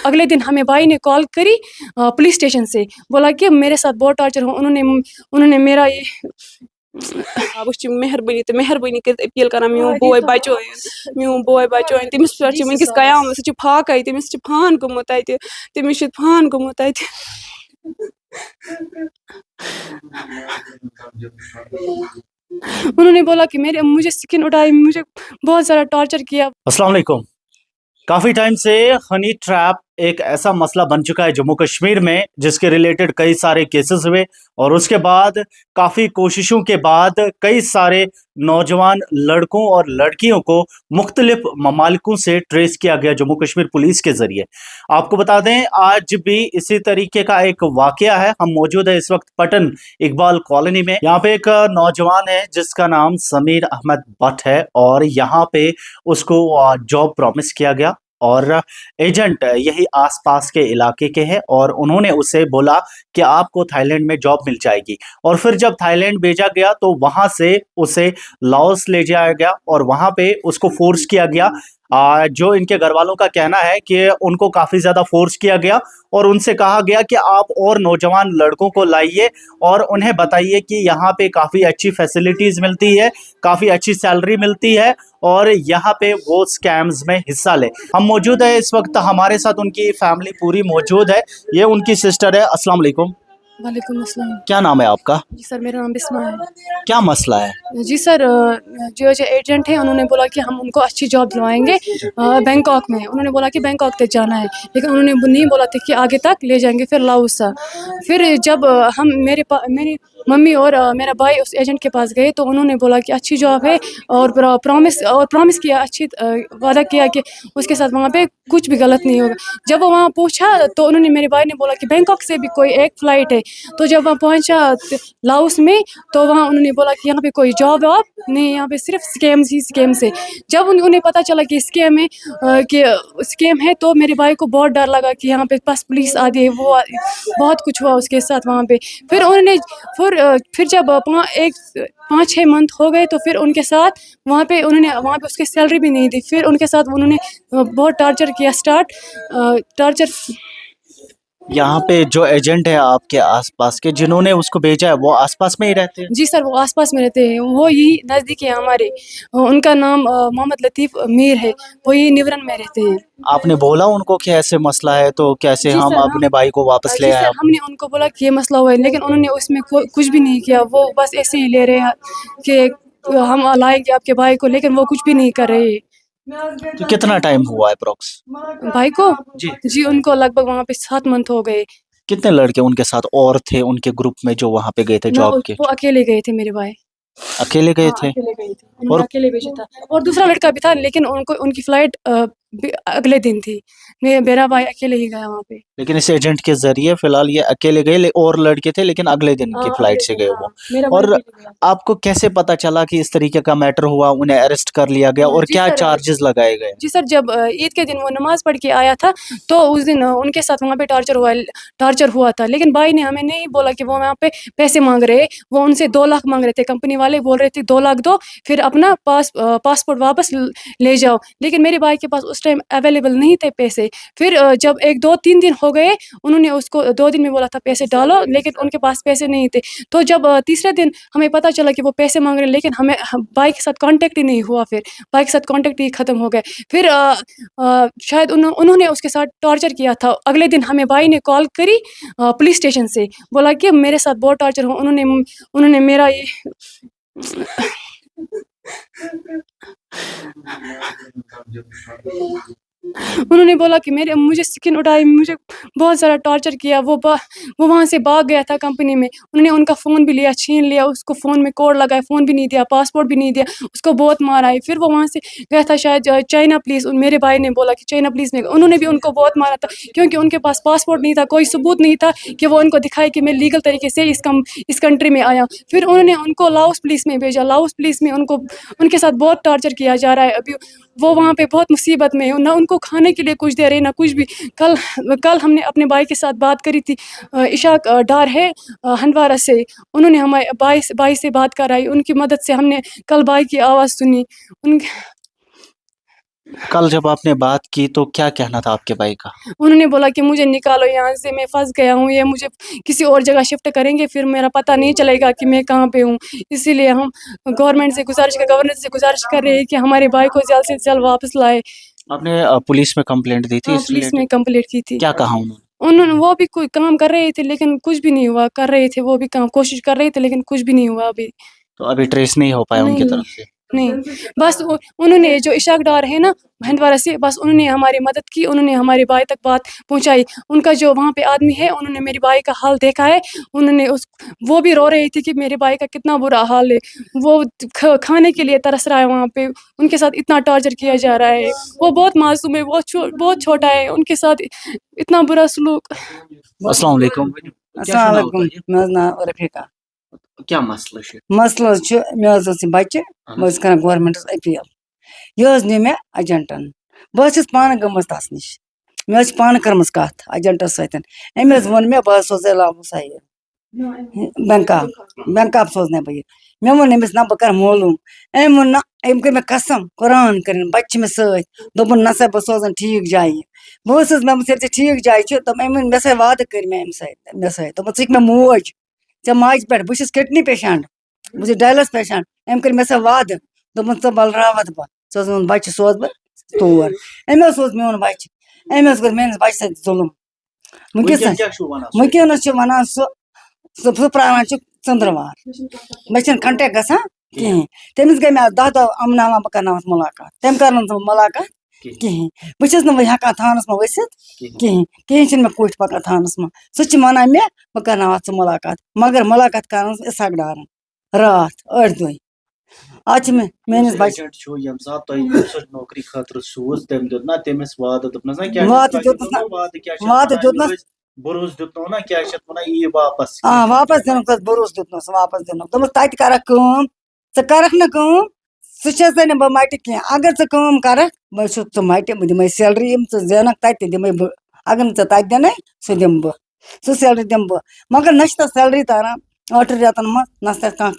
अगले दिन हमें भाई ने कॉल करी पुलिस स्टेशन से, बोला कि मेरे साथ बहुत टॉर्चर हो, उन्होंने मेरा ये मेहरबानी तो मेहरबानी अपील कर मेन बोय बचो तमिस पे वनकस कयाम सह फाक तमिस फान गोमुत तमिस फान गोमुत उन्होंने बोला कि मुझे स्किन उठाई, मुझे बहुत ज़्यादा टॉर्चर किया। अस्सलाम वालेकुम। काफ़ी टाइम से हनी ट्रैप एक ऐसा मसला बन चुका है जम्मू कश्मीर में, जिसके रिलेटेड कई सारे केसेस हुए और उसके बाद काफ़ी कोशिशों के बाद कई सारे नौजवान लड़कों और लड़कियों को मुख्तलिफ ममालिकों से ट्रेस किया गया जम्मू कश्मीर पुलिस के ज़रिए। आपको बता दें, आज भी इसी तरीके का एक वाकया है। हम मौजूद है इस वक्त पटन इकबाल कॉलोनी में। यहाँ पे एक नौजवान है जिसका नाम समीर अहमद भट्ट है और यहाँ पे उसको जॉब प्रॉमिस किया गया और एजेंट यही आसपास के इलाके के हैं और उन्होंने उसे बोला कि आपको थाईलैंड में जॉब मिल जाएगी। और फिर जब थाईलैंड भेजा गया तो वहां से उसे लाओस ले जाया गया और वहां पे उसको फोर्स किया गया। जो इनके घर वालों का कहना है कि उनको काफ़ी ज़्यादा फोर्स किया गया और उनसे कहा गया कि आप और नौजवान लड़कों को लाइए और उन्हें बताइए कि यहाँ पे काफ़ी अच्छी फैसिलिटीज़ मिलती है, काफ़ी अच्छी सैलरी मिलती है और यहाँ पे वो स्कैम्स में हिस्सा ले। हम मौजूद है इस वक्त, हमारे साथ उनकी फैमिली पूरी मौजूद है। ये उनकी सिस्टर है। अस्सलाम वालेकुम। वालेकुम अस्सलाम। क्या नाम है आपका? जी सर, मेरा नाम बिस्मा है। क्या मसला है? जी सर, जो एजेंट है उन्होंने बोला कि हम उनको अच्छी जॉब दिलवाएंगे बैंकॉक में। उन्होंने बोला कि बैंकॉक तक जाना है, लेकिन उन्होंने नहीं बोला था कि आगे तक ले जाएंगे, फिर लाओसा। फिर जब हम मेरी मम्मी और मेरा भाई उस एजेंट के पास गए तो उन्होंने बोला कि अच्छी जॉब है और प्रॉमिस किया, अच्छी वादा किया कि उसके साथ वहाँ पे कुछ भी गलत नहीं होगा। जब वो वहाँ पहुँचा तो उन्होंने, मेरे भाई ने बोला कि बैंकॉक से भी कोई एक फ़्लाइट है। तो जब वहाँ पहुँचा लाओस में तो वहाँ उन्होंने बोला कि यहाँ पे कोई जॉब वॉब नहीं, यहाँ पे सिर्फ स्कैम्स ही स्कैम्स है। जब उन्हें पता चला कि स्कैम है तो मेरे भाई को बहुत डर लगा कि यहाँ पे बस पुलिस आ गई, वो बहुत कुछ हुआ उसके साथ वहाँ पे। फिर जब 5-6 मंथ हो गए तो फिर उनके साथ वहाँ पे उसकी सैलरी भी नहीं दी। फिर उनके साथ उन्होंने बहुत टॉर्चर किया टॉर्चर। यहाँ पे जो एजेंट है आपके आसपास के, जिन्होंने उसको भेजा है, वो आसपास में ही रहते हैं? जी सर, वो आसपास में रहते हैं, वो यही नज़दीक है हमारे। उनका नाम मोहम्मद लतीफ़ मीर है, वो यही निवरन में रहते हैं। आपने बोला उनको कि ऐसे मसला है तो कैसे हम अपने भाई को वापस ले आए? हमने उनको बोला कि ये मसला हुआ है, लेकिन उन्होंने उसमें कुछ भी नहीं किया। वो बस ऐसे ही ले रहे हैं कि हम लाएंगे आपके भाई को, लेकिन वो कुछ भी नहीं कर रहे हैं। तो कितना टाइम हुआ है अप्रोक्स भाई को? जी जी, उनको लगभग वहाँ पे 7 मंथ हो गए। कितने लड़के उनके साथ और थे उनके ग्रुप में जो वहां पे गए थे ना, जॉब के? वो अकेले गए थे मेरे भाई। अकेले गए थे? अकेले गए थे, उन्होंने और अकेले भेजा था। और दूसरा लड़का भी था, लेकिन उनकी फ्लाइट अगले दिन थी। मेरा भाई अकेले ही गया वहाँ पे। लेकिन इस एजेंट के जरिए फिलहाल ये अकेले गए, और लड़के थे लेकिन अगले दिन की फ्लाइट से गए वो। मेरा भाई और अकेले गया। आपको कैसे पता चला कि इस तरीके का मैटर हुआ, उन्हें अरेस्ट कर लिया गया और जी क्या सर, चार्जेस लगाए गए? जी सर, जब ईद के दिन वो नमाज़ पढ़ के आया था तो उस दिन उनके साथ वहाँ पे टॉर्चर हुआ था। लेकिन भाई ने हमें नहीं बोला कि वो वहाँ पे पैसे मांग रहे हैं। वो उनसे 2 लाख मांग रहे थे, कंपनी वाले बोल रहे थे 2 लाख दो, फिर अपना पासपोर्ट वापस ले जाओ। लेकिन मेरे भाई के पास उस टाइम अवेलेबल नहीं थे पैसे। फिर जब 1-2-3 दिन हो गए, उन्होंने उसको 2 दिन में बोला था पैसे डालो, लेकिन उनके पास पैसे नहीं थे। तो जब तीसरे दिन हमें पता चला कि वो पैसे मांग रहे हैं, लेकिन भाई के साथ कांटेक्ट ही नहीं हुआ। फिर भाई के साथ कांटेक्ट ही ख़त्म हो गए। फिर शायद उन्होंने उसके साथ टॉर्चर किया था। अगले दिन हमें भाई ने कॉल करी पुलिस स्टेशन से, बोला कि मेरे साथ बहुत टॉर्चर हो, उन्होंने मेरा ये उन्होंने बोला कि मुझे स्किन उठाई, मुझे बहुत ज़्यादा टॉर्चर किया। वो वहाँ से भाग गया था कंपनी में। उन्होंने उनका फ़ोन भी लिया, छीन लिया, उसको फ़ोन में कोड लगाया, फ़ोन भी नहीं दिया, पासपोर्ट भी नहीं दिया, उसको बहुत मारा है। फिर वो वहाँ से गया था शायद चाइना पुलिस। मेरे भाई ने बोला कि चाइना पुलिस में, उन्होंने भी उनको बहुत मारा था, क्योंकि उनके पास पासपोर्ट नहीं था, कोई सबूत नहीं था कि वो उनको दिखाए कि मैं लीगल तरीके से इस कंट्री में आया। फिर उन्होंने उनको लाओस पुलिस में भेजा। लाओस पुलिस में उनके साथ बहुत टॉर्चर किया जा रहा है। अभी वो वहाँ पे बहुत मुसीबत में है, ना उनको खाने के लिए कुछ दे रहे, ना कुछ भी। कल हमने अपने भाई के साथ बात करी थी, इशाक डार है हंदवारा से। उन्होंने हमारे भाई से बात कराई, उनकी मदद से हमने कल भाई की आवाज़ सुनी। कल जब आपने बात की तो क्या कहना था आपके भाई का? उन्होंने बोला कि मुझे निकालो यहाँ से, मैं फंस गया हूँ, ये मुझे किसी और जगह शिफ्ट करेंगे, फिर मेरा पता नहीं चलेगा कि मैं कहाँ पे हूँ। इसीलिए हम गवर्नर से गुजारिश कर रहे हैं कि हमारे भाई को जल्द से जल्द वापस लाए। आपने पुलिस में कंप्लेंट दी थी हाँ, इस पुलिस में रिलेटेड? कंप्लेंट की थी। क्या कहा उन्होंने? उन्होंने वो भी कोई काम कर रहे थे लेकिन कुछ भी नहीं हुआ, कर रहे थे वो भी काम, कोशिश कर रहे थे लेकिन कुछ भी नहीं हुआ अभी। तो अभी ट्रेस नहीं हो पाया उनकी नहीं तरफ से? नहीं, बस उन्होंने जो इशाक डार है ना हंदवारा से, बस उन्होंने हमारी मदद की, उन्होंने हमारे भाई तक बात पहुंचाई। उनका जो वहाँ पे आदमी है उन्होंने मेरे भाई का हाल देखा है, उन्होंने वो भी रो रही थी कि मेरे भाई का कितना बुरा हाल है, वो खाने के लिए तरस रहा है वहाँ पे, उनके साथ इतना टॉर्चर किया जा रहा है। वो बहुत मासूम है, बहुत छोटा है, उनके साथ इतना बुरा सलूक। अस्सलाम वालेकुम। क्या अस्सलाम शुना वालेकुम, होता है? मे नाव रफीका। क्या मसला है? मसलस मे बच्चे बस कर गवर्नमेंटस अपील यह नी मे एजेंटन बस पान गमस तस नश मे पान कर्म कत एजेंटस सत वोन मे बह सोजे लाबू सा बैंक सोजने बह मे वोन अमिस ना बह कर मालूम अम वोन ना अम कर मे कसम कुरान कर बच्चे मे दोपन नसा बह सोजन ठीक जाय बस मे ठीक जाय तम अम मे सा वाद कर मे दोपन च मे मोज चे माज पे बहुत किडनी पेशेंट बहुत डायलिस पेशेंट अम कर मे सा वाद दोपन च बलरावत बह ोन बच्चे सोज बह तौर अमे सोज मोन बच्चे कर मेस बच्चे सत जुलम वनकस वन सह प्रान चंद्रवार मे कंटेक्ट ग कहें तमिस गई मे 10 दह अमनावा बह कर मुलाकात तम कर मुलाकात कहें बहुत वह हेकान थानस मे वसित कहें मे कुछ पकान थानस मे सह वन मे बह कर मुलाकात मगर मुलाकात कर इसहाक डारन रात 8 दुह आज मेस बच्चे नौकरी खतर सूज तम दितना तमिस वाद वाद दितनस भरोस दितो ना क्या यी वापस वापस दिन भरोस दितनस वापस दिन दोपस तत करक करक न सह बह मट कह अगर च करक बह मट बह दिमे सैलरी जेनक तत दिमे बह अगर न तत दिन सह दिम बह सह सैलरी दिम बह मगर न सैलरी तारान 8 रेतन मज न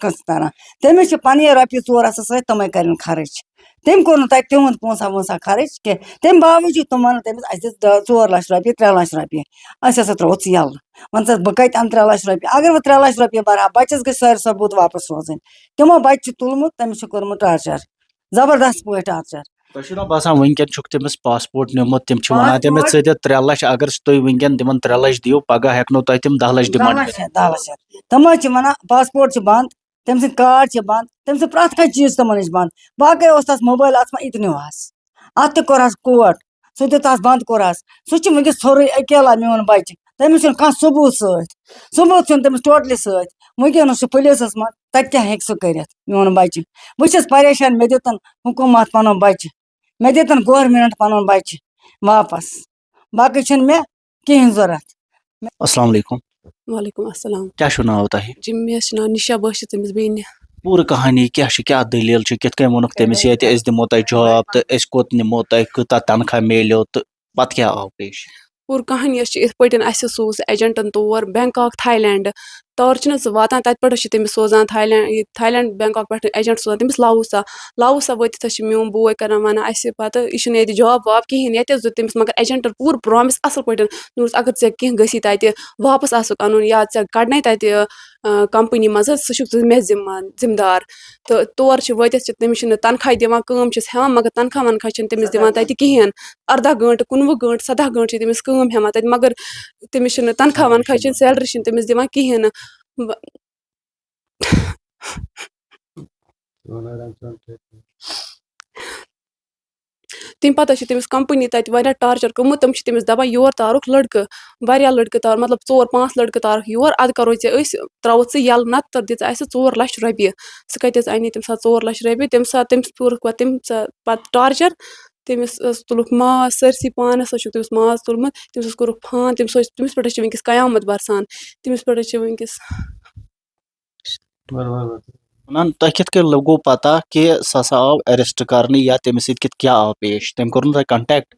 कस तारान तमिस पन रोपये 4 सत तमें कर खर्च तम कोर तत तिहद पोसा वोसा खर्च कह तम बावजूद तुम वन तमिस 4 लाख रुपये 3 लाख रुपये हसा त्रो यल वन बह कत अन 3 लाख रुपये अगर बह 3 लाख रुपये भर बच्चस गई सारे सबूत वापस सोजन तमो बच्चे तुलमुत तमिस कोर्मुत टार्चर जबरदस्त पे टार्चर बसान वनकन तमिस पासपोर्ट निमुत तम वन तमिस 3 लाख अगर तुम वनकन तिमन 3 लाख दियो पगह हेकनो तुम 10 लाख डिमांड 10 लाख तम वन पासपोर्ट बंद तम सद कार्ड बंद तम सद प्रत कह चीज तमन नश बंद बाकी तस मोबाइल इतनोहस अत कोरस कोट सह दितस बंद कोरस सह वनकस सोरे अकेला मोन बच्चे तमिस कह सबूत सबूत तमिस टोटली वनकस पुलिस मज तत क्या हे सह कर मोन बच्चे बहुत परेशान मे दितन हुकूमत पन बच्चे मे दितन गवर्नमेंट पन बच्चे वापस बाकी मे कहें जरूरत। अस्सलाम वालेकुम। वालेकुम अस्सलाम। क्या शुना होता है? जी मे नाव निशा बश तमिस बेन। पूरी कहानी क्या दलील कित कन वोनुक तमिस ये दिमो तह जॉब तो कोत निमो तह कूता तनख्वाह मिलो तो पत क्या आव पेश? पूरी कहानी इत पे सोज एजेंटन तौर बैंकॉक थाईलैंड तौर वातान तत पे तमिस सोजान थाईलैंड बैंकॉक पे एजेंट सोजान तमिस लावूसा वत मोन बोय कर वन पत यह जॉब वाब कहें ये तमिस मगर एजेंटन पूर प्रॉमिस असल पे अगर ऐ कह गसी तत वापस आसुक अन या कड़न तत कंपनी मज सह मे जिम्मेदार तो तौर वत तमिस तनख्वाह दिवान काम हेवान मगर तनख्वाह वनख्वाह तमिस दिवान तत कहें 18 घंटे 19 घंटे 17 घंटे तमिस काम हेवान तत मगर तमिस तनख्वाह वनख्वाह सैलरी तमिस दिवान कहें तम पत तमिस कंपनी तत टार्चर कर्मुत तम तमिस दपान योर तारुक लड़कं वारिया लड़कं तार मतलब 4-5 लड़कं तारुक योर अद करो त्रो यल नत दिस 4 लाख रुपये सह कत अने तम सात 4 लाख रुपये तम तमिस पूरक पत टार्चर तमिस तुलुक माज सरसी पानस तमिस माज तुलमुत तमिस कोरुक फान तमिस पे वनकस कयामत बरसान तमिस पे वनकस तह कित लगो पता कि सह आव अरेस्ट करने या तमिस क्या आव पेश तम कोर कंटेक्ट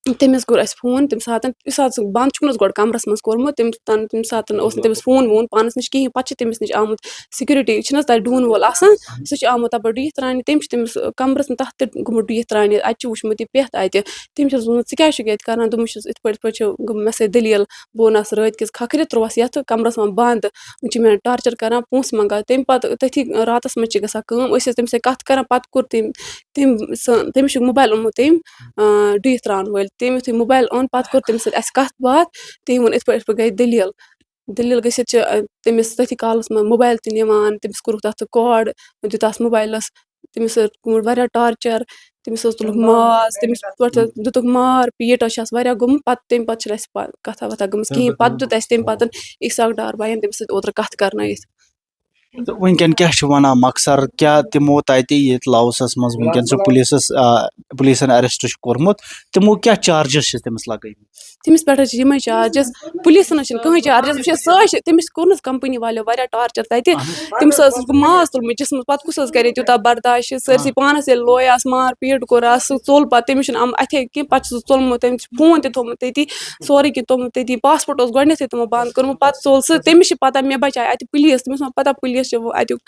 تٔمِس کوٚر اَسہِ فون تَمہِ ساتہٕ یُس ساتہٕ سُہ بنٛد چھُکھ نہٕ حظ گۄڈٕ کَمرَس منٛز کوٚرمُت تَمہِ ساتہٕ اوس نہٕ تٔمِس فون وون پانَس نِش کِہیٖنۍ پَتہٕ چھِ تٔمِس نِش آمُت سِکیورٹی چھِنہٕ حظ تَتہِ ڈوٗنہٕ وول آسان سُہ چھُ آمُت تَپٲرۍ ڈُیِتھ ترٛاونہِ تٔمۍ چھِ تٔمِس کَمرَس منٛز تَتھ تہِ گوٚمُت ڈُیِتھ ترٛاونہِ اَتہِ چھُ وٕچھمُت یہِ پٮ۪تھ اَتہِ تٔمۍ چھَس ووٚنمُت ژٕ کیٛازِ چھُکھ ییٚتہِ کَران دوٚپمُت چھُس یِتھ پٲٹھۍ چھُ مےٚ سۭتۍ دٔلیٖل بہٕ ووٚنہَس رٲتۍ کِس کھکھرِ ترٛووہَس یَتھ کَمرَس منٛز بنٛد وۄنۍ چھِ مےٚ ٹارچَر کَران پونٛسہٕ منٛگان تَمہِ پَتہٕ تٔتھی راتَس منٛز چھِ گژھان کٲم أسۍ ٲسۍ تٔمِس سۭتۍ کَتھ کَران پَتہٕ کوٚر تٔمِس چھُ موبایل اوٚنمُت تٔمۍ ڈُیِتھ ترٛاوَن وٲلۍ تٔمۍ یُتھُے موبایل اوٚن پَتہٕ کوٚر تٔمِس سۭتۍ اَسہِ کَتھ باتھ تٔمۍ ووٚن یِتھ پٲٹھۍ گٔے دٔلیٖل گٔژھِتھ چھِ تٔمِس تٔتھی کالَس منٛز موبایل تہِ نِوان تٔمِس کوٚرُکھ تَتھ کاڈ دیُتہَس موبایلَس تٔمِس ٲس گوٚمُت واریاہ ٹارچَر تٔمِس حظ تُلُکھ ماز تٔمِس پٮ۪ٹھ دِتُکھ مار پیٖٹ حظ چھَس واریاہ گوٚمُت پَتہٕ تَمہِ پَتہٕ چھِنہٕ اَسہِ کَتھا وَتھا گٔمٕژ کِہیٖنۍ پَتہٕ دیُت اَسہِ تَمہِ پَتہٕ اِساق ڈار بَیَن تٔمِس سۭتۍ اوترٕ کَتھ کَرنٲیِتھ تو ونکن کیا چھُ ونان مقصر کیا تمو تتہِ ییٚتہِ لاوسَس منٛز ونکن سُہ پُلیٖسن اریسٹ چھُ کوٚرمُت تمو کیٛاہ چارجز چھِ تٔمِس لگٲومٕتۍ تٔمِس پٮ۪ٹھ حظ چھِ یِمَے چارجِز پُلیٖسَن حظ چھِنہٕ کٕہٕنۍ چارجِز وٕچھ حظ سُہ حظ چھِ تٔمِس کوٚر نہٕ حظ کَمپٔنی والیو واریاہ ٹارچَر تَتہِ تٔمِس حظ اوس ماز تُلمُت جِسمَس پَتہٕ کُس حظ کَرِ تیوٗتاہ برداش سٲرسٕے پانَس ییٚلہِ لویاس مار پیٖٹ کوٚرہَس سُہ ژوٚل پَتہٕ تٔمِس چھُنہٕ اَتھے کینٛہہ پَتہٕ چھُ سُہ ژوٚلمُت تٔمِس چھُ فون تہِ تھوٚمُت تٔتی سورُے کینٛہہ تھوٚمُت تٔتی پاسپوٹ اوس گۄڈنٮ۪تھٕے تِمو بنٛد کوٚرمُت پَتہٕ ژوٚل سُہ تٔمِس چھِ پَتہ مےٚ بَچاے اَتہِ پُلیٖس تٔمِس ما پَتہ پُلیٖس چھِ اَتیُک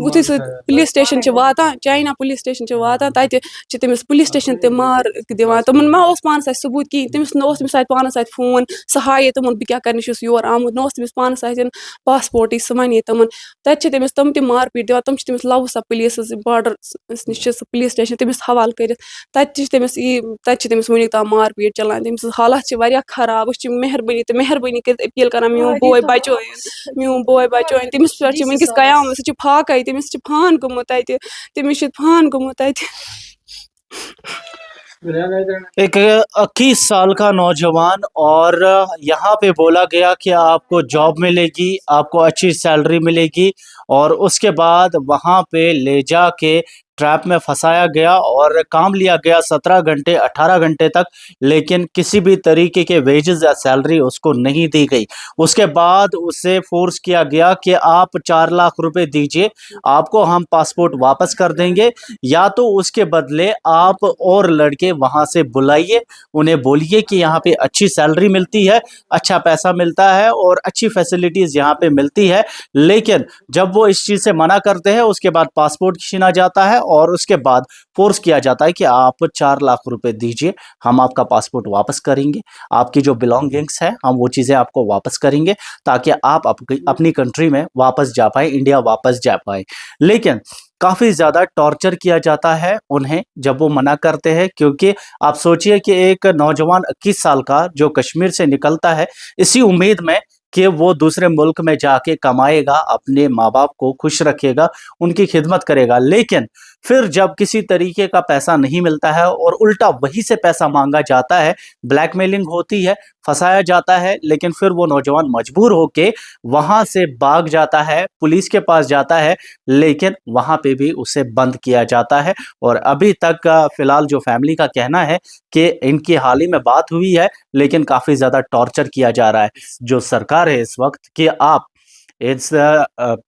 یُتھُے سُہ پُلیٖس سٹیشَن چھِ واتان چاینا پُلیٖس سٹیشَن چھِ واتان تَتہِ چھِ تٔمِس پُلیٖس سٹیشَن تہِ مار دِوان تِمَن ما اوس پانَس اَتھِ ثبوٗت کِہیٖنۍ تٔمِس نہ اوس تٔمِس اَتہِ پانَس اَتھِ فون سُہ ہایے تِمَن بہٕ کیٛاہ کَرنہِ چھُس یور آمُت نہ اوس تٔمِس پانَس اَتھٮ۪ن پاسپوٹٕے سُہ وَنے تِمَن تَتہِ چھِ تٔمِس تِم تہِ مار پیٖٹ دِوان تِم چھِ تٔمِس لاوُسا پُلیٖسَس باڈَرَس نِش چھِ سُہ پُلیٖس سٹیشَن تٔمِس حوالہٕ کٔرِتھ تَتہِ چھِ تٔمِس وٕنیُک تام مار پیٖٹ چَلان تٔمۍ سٕنٛز حالات چھِ واریاہ خراب أسۍ چھِ مہربٲنی کٔرِتھ أپیٖل کَران میون بوے بَچٲیِن تٔمِس پٮ۪ٹھ چھِ وٕنۍکٮ۪س قیامت سُہ چھِ پھاکَے تٔمِس چھِ فان گوٚمُت تَتہِ تٔمِس چھِ فان گوٚمُت تَتہِ ایک 21 سال کا نوجوان اور یہاں پہ بولا گیا کہ آپ کو جاب ملے گی آپ کو اچھی سیلری ملے گی اور اس کے بعد وہاں پہ لے جا کے ٹریپ میں پھنسایا گیا اور کام لیا گیا 17 گھنٹے 18 گھنٹے تک لیکن کسی بھی طریقے کے ویجز یا سیلری اس کو نہیں دی گئی اس کے بعد اسے فورس کیا گیا کہ آپ 4 لاکھ روپے دیجئے آپ کو ہم پاسپورٹ واپس کر دیں گے یا تو اس کے بدلے آپ اور لڑکے وہاں سے بلائیے انہیں بولیے کہ یہاں پہ اچھی سیلری ملتی ہے اچھا پیسہ ملتا ہے اور اچھی فیسلٹیز یہاں پہ ملتی ہے لیکن جب وہ اس چیز سے منع کرتے ہیں اس کے بعد پاسپورٹ چھینا جاتا ہے اور اس کے بعد فورس کیا جاتا ہے کہ آپ 4 لاکھ روپے دیجئے ہم آپ کا پاسپورٹ واپس کریں گے آپ کی جو بلانگنگس ہیں ہم وہ چیزیں آپ کو واپس کریں گے تاکہ آپ اپنی کنٹری میں واپس جا پائیں انڈیا واپس جا پائیں لیکن کافی زیادہ ٹارچر کیا جاتا ہے انہیں جب وہ منع کرتے ہیں کیونکہ آپ سوچئے کہ ایک نوجوان 21 سال کا جو کشمیر سے نکلتا ہے اسی امید میں کہ وہ دوسرے ملک میں جا کے کمائے گا اپنے ماں باپ کو خوش رکھے گا ان کی خدمت کرے گا لیکن پھر جب کسی طریقے کا پیسہ نہیں ملتا ہے اور الٹا وہی سے پیسہ مانگا جاتا ہے بلیک میلنگ ہوتی ہے پھنسایا جاتا ہے لیکن پھر وہ نوجوان مجبور ہو کے وہاں سے بھاگ جاتا ہے پولیس کے پاس جاتا ہے لیکن وہاں پہ بھی اسے بند کیا جاتا ہے اور ابھی تک فی الحال جو فیملی کا کہنا ہے کہ ان کی حال ہی میں بات ہوئی ہے لیکن کافی زیادہ ٹارچر کیا جا رہا ہے جو سرکار ہے اس وقت کہ آپ اس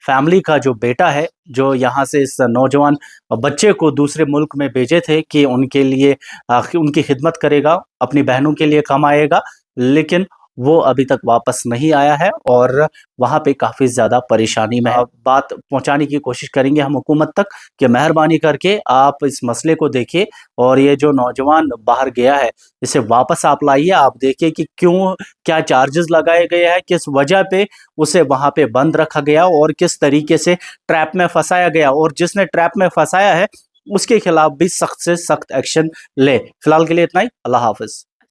فیملی کا جو بیٹا ہے جو یہاں سے اس نوجوان بچے کو دوسرے ملک میں بھیجے تھے کہ ان کے لیے ان کی خدمت کرے گا اپنی بہنوں کے لیے کمائے گا لیکن وہ ابھی تک واپس نہیں آیا ہے اور وہاں پہ کافی زیادہ پریشانی میں بات پہنچانے کی کوشش کریں گے ہم حکومت تک کہ مہربانی کر کے آپ اس مسئلے کو دیکھیں اور یہ جو نوجوان باہر گیا ہے اسے واپس آپ لائیے آپ دیکھیں کہ کیا چارجز لگائے گئے ہیں کس وجہ پہ اسے وہاں پہ بند رکھا گیا اور کس طریقے سے ٹریپ میں پھنسایا گیا اور جس نے ٹریپ میں پھنسایا ہے اس کے خلاف بھی سخت سے سخت ایکشن لے فی الحال کے لیے اتنا ہی اللہ حافظ